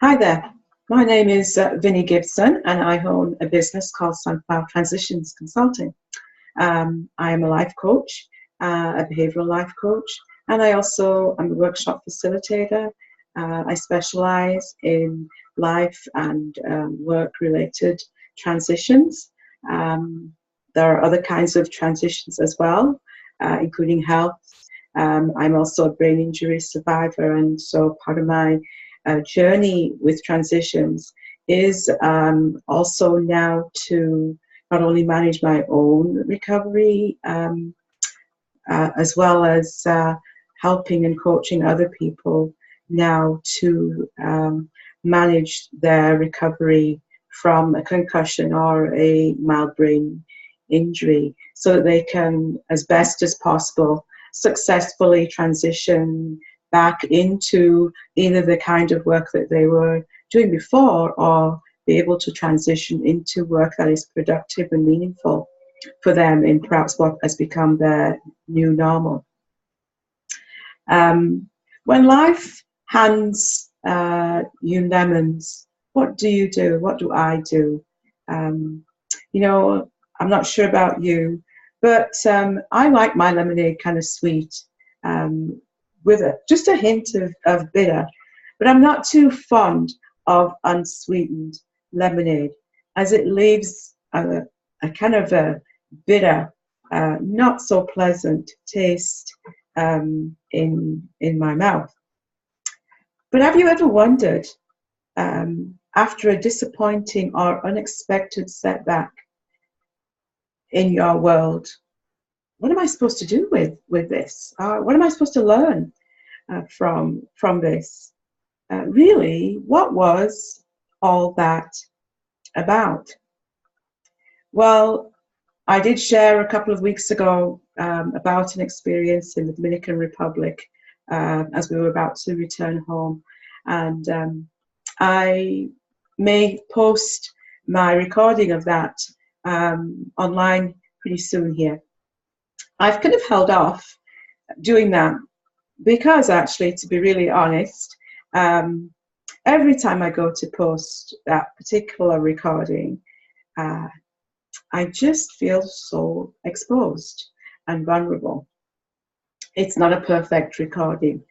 Hi there. My name is Vinny Gibson, and I own a business called Sunflower Transitions Consulting. I am a life coach, a behavioral life coach, and I also am a workshop facilitator. I specialize in life and work-related transitions. There are other kinds of transitions as well, including health. I'm also a brain injury survivor, and so part of my journey with transitions is also now to not only manage my own recovery as well as helping and coaching other people now to manage their recovery from a concussion or a mild brain injury so that they can, as best as possible, successfully transition back into either the kind of work that they were doing before or be able to transition into work that is productive and meaningful for them in perhaps what has become their new normal. When life hands you lemons, what do you do? What do I do? You know, I'm not sure about you, but I like my lemonade kind of sweet. With just a hint of bitter, but I'm not too fond of unsweetened lemonade, as it leaves a kind of a bitter, not so pleasant taste in my mouth. But have you ever wondered, after a disappointing or unexpected setback in your world, what am I supposed to do with this? What am I supposed to learn from this? Really, what was all that about? Well, I did share a couple of weeks ago about an experience in the Dominican Republic as we were about to return home, and I may post my recording of that online pretty soon here. I've kind of held off doing that because, actually, to be really honest, every time I go to post that particular recording, I just feel so exposed and vulnerable. It's not a perfect recording.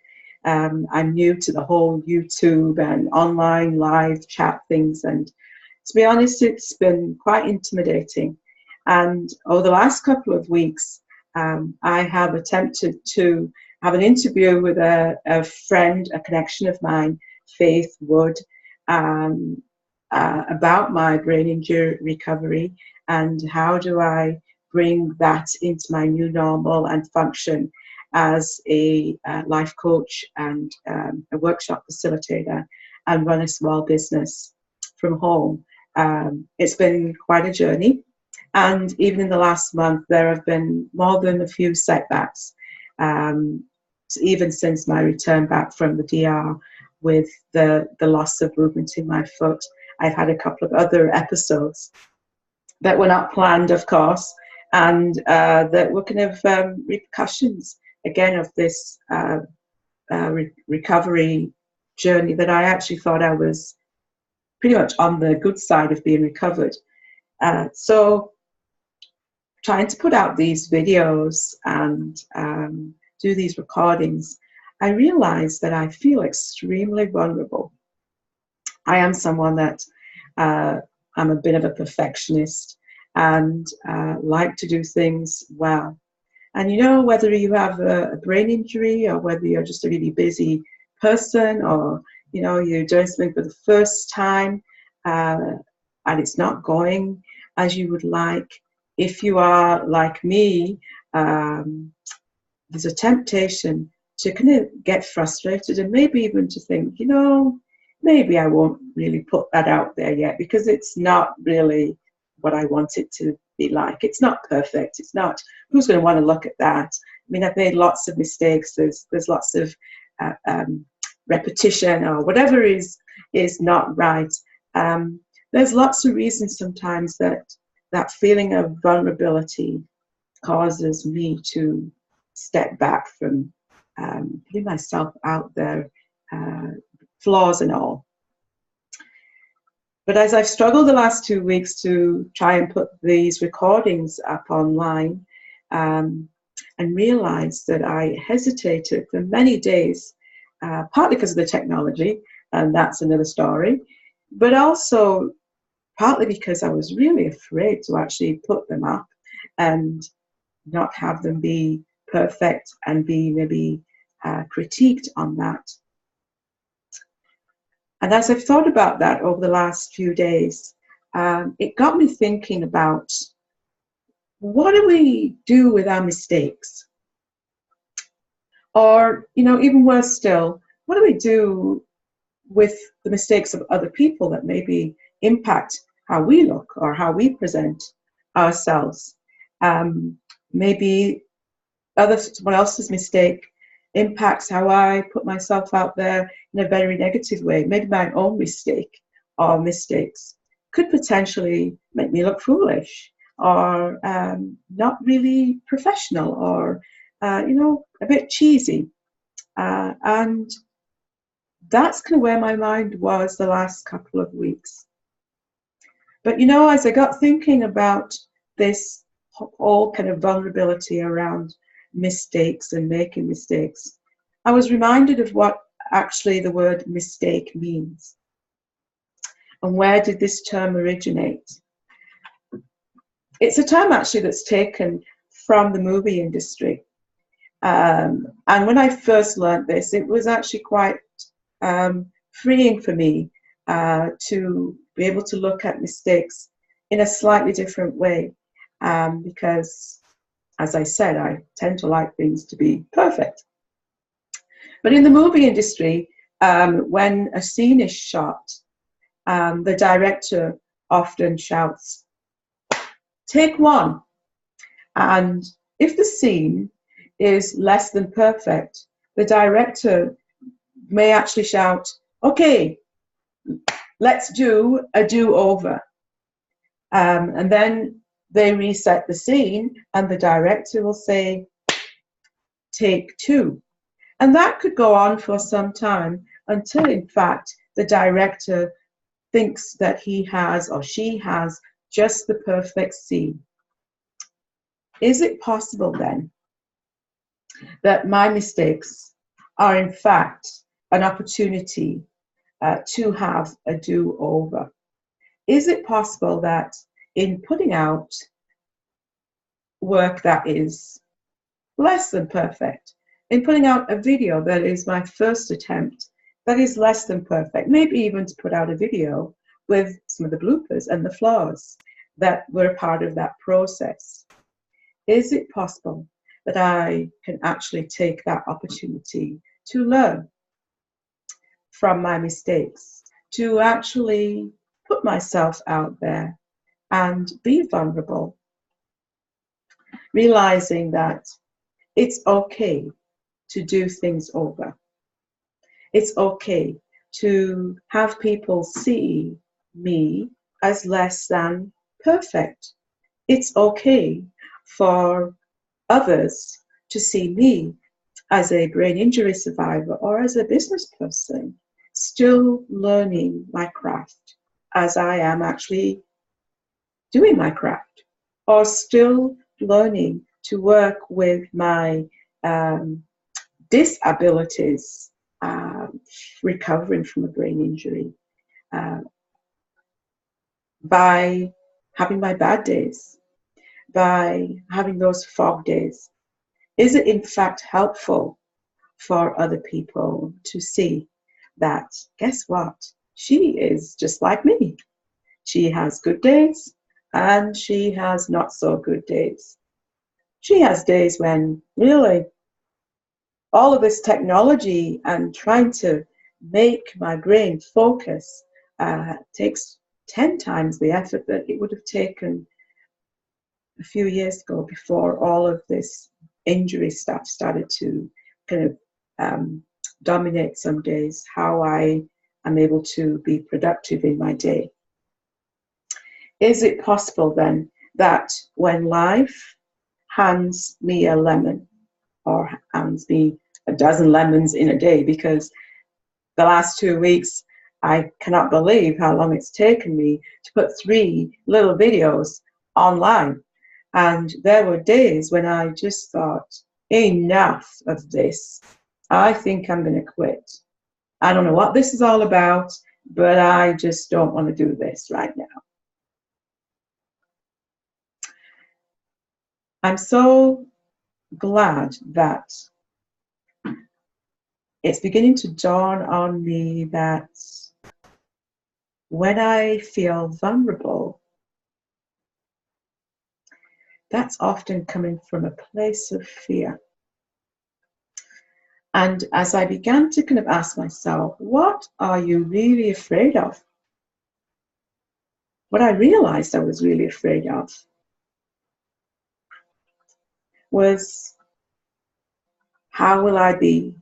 I'm new to the whole YouTube and online live chat things, and to be honest, it's been quite intimidating. And over the last couple of weeks, I have attempted to have an interview with a friend, a connection of mine, Faith Wood, about my brain injury recovery and how do I bring that into my new normal and function as a life coach and a workshop facilitator and run a small business from home. It's been quite a journey. And even in the last month, there have been more than a few setbacks. Even since my return back from the DR with the loss of movement in my foot, I've had a couple of other episodes that were not planned, of course, and that were kind of repercussions, again, of this recovery journey that I actually thought I was pretty much on the good side of being recovered. So trying to put out these videos and do these recordings, I realized that I feel extremely vulnerable. I am someone that I'm a bit of a perfectionist and like to do things well. And you know, whether you have a brain injury or whether you're just a really busy person or, you know, you're doing something for the first time and it's not going as you would like, if you are like me, there's a temptation to kind of get frustrated and maybe even to think, you know, maybe I won't really put that out there yet because it's not really what I want it to be like. It's not perfect. It's not, who's going to want to look at that? I mean, I've made lots of mistakes. There's lots of repetition or whatever is not right. There's lots of reasons sometimes that feeling of vulnerability causes me to step back from putting myself out there, flaws and all. But as I've struggled the last 2 weeks to try and put these recordings up online, and realized that I hesitated for many days, partly because of the technology, and that's another story, but also partly because I was really afraid to actually put them up and not have them be perfect and be maybe critiqued on that. And as I've thought about that over the last few days, it got me thinking about, what do we do with our mistakes? Or, even worse still, what do we do with the mistakes of other people that maybe impact how we look or how we present ourselves? Maybe someone else's mistake impacts how I put myself out there in a very negative way. Maybe my own mistake or mistakes could potentially make me look foolish or not really professional or, a bit cheesy. And that's kind of where my mind was the last couple of weeks. But, as I got thinking about this whole kind of vulnerability around mistakes and making mistakes, I was reminded of what actually the word mistake means. And where did this term originate? It's a term actually that's taken from the movie industry. And when I first learned this, it was actually quite freeing for me to be able to look at mistakes in a slightly different way. Because, as I said, I tend to like things to be perfect. But in the movie industry, when a scene is shot, the director often shouts, "Take one." And if the scene is less than perfect, the director may actually shout, "Okay, let's do a do-over." And then they reset the scene and the director will say, "Take two." And that could go on for some time until, in fact, the director thinks that he has or she has just the perfect scene. Is it possible then that my mistakes are in fact an opportunity to have a do-over? Is it possible that in putting out work that is less than perfect, in putting out a video that is my first attempt that is less than perfect, maybe even to put out a video with some of the bloopers and the flaws that were part of that process, is it possible that I can actually take that opportunity to learn from my mistakes, to actually put myself out there and be vulnerable, realizing that it's okay to do things over. It's okay to have people see me as less than perfect. It's okay for others to see me as a brain injury survivor or as a business person, still learning my craft as I am actually doing my craft, or still learning to work with my disabilities, recovering from a brain injury, by having my bad days, by having those fog days. Is it in fact helpful for other people to see that, guess what, she is just like me? She has good days and she has not so good days. She has days when really all of this technology and trying to make my brain focus takes 10 times the effort that it would have taken a few years ago, before all of this injury stuff started to kind of dominate some days, how I am able to be productive in my day. Is it possible then that when life hands me a lemon, or hands me a dozen lemons in a day, because the last 2 weeks I cannot believe how long it's taken me to put 3 little videos online. And there were days when I just thought, enough of this. I think I'm going to quit. I don't know what this is all about, but I just don't want to do this right now. I'm so glad that it's beginning to dawn on me that when I feel vulnerable, that's often coming from a place of fear. And as I began to kind of ask myself, what are you really afraid of? What I realized I was really afraid of was, how will I be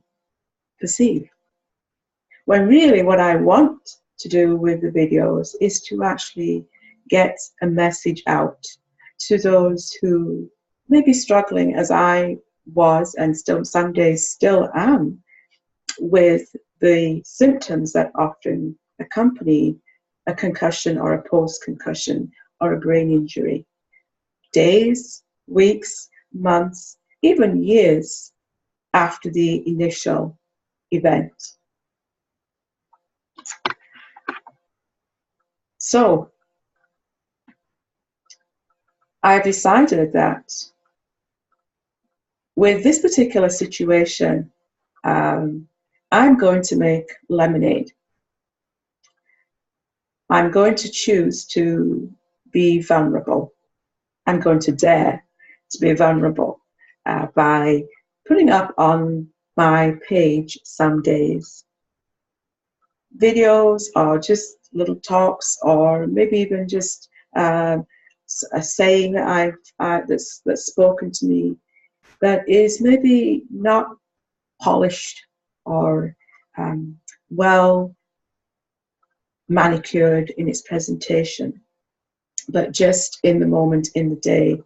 perceived? When really what I want to do with the videos is to actually get a message out to those who may be struggling, as I was and still some days still am, with the symptoms that often accompany a concussion or a post-concussion or a brain injury. Days, weeks, months, even years after the initial event. So I decided that with this particular situation, I'm going to make lemonade. I'm going to choose to be vulnerable. I'm going to dare to be vulnerable by putting up on my page some days videos or just little talks, or maybe even just a saying that that's spoken to me that is maybe not polished or well manicured in its presentation, but just in the moment, in the day,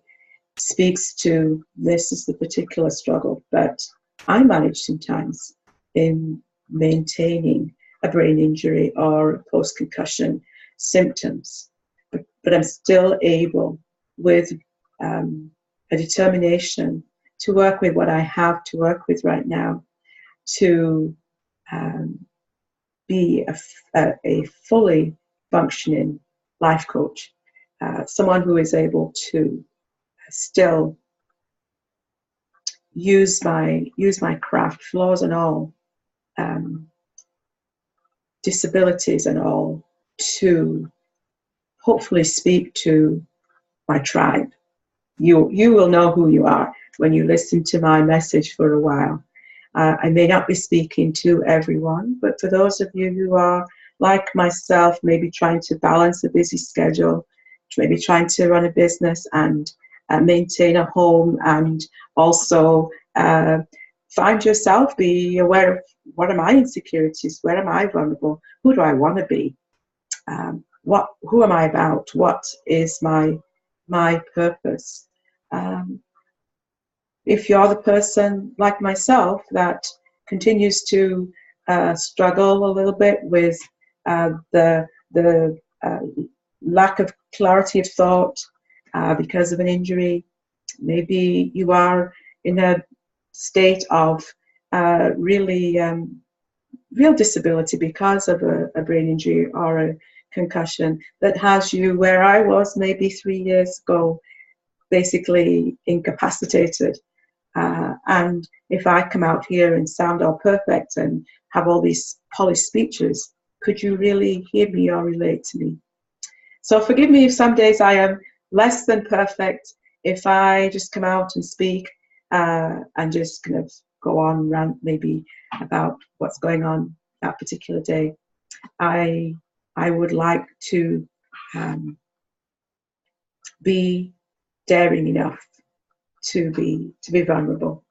speaks to, this is the particular struggle that I manage sometimes in maintaining a brain injury or post-concussion symptoms. But I'm still able, with a determination, to work with what I have to work with right now, to be a fully functioning life coach, someone who is able to still use my craft, flaws and all, disabilities and all, to hopefully speak to my tribe. You will know who you are when you listen to my message for a while. I may not be speaking to everyone, but for those of you who are like myself, maybe trying to balance a busy schedule, maybe trying to run a business and maintain a home, and also find yourself, be aware of, what are my insecurities, where am I vulnerable, who do I want to be, who am I about, what is my purpose. If you're the person like myself that continues to struggle a little bit with the lack of clarity of thought because of an injury, maybe you are in a state of real disability because of a brain injury or a concussion that has you where I was maybe 3 years ago, basically incapacitated. And if I come out here and sound all perfect and have all these polished speeches, could you really hear me or relate to me? So forgive me if some days I am less than perfect, if I just come out and speak and just kind of go on rant maybe about what's going on that particular day. I would like to be daring enough to be vulnerable.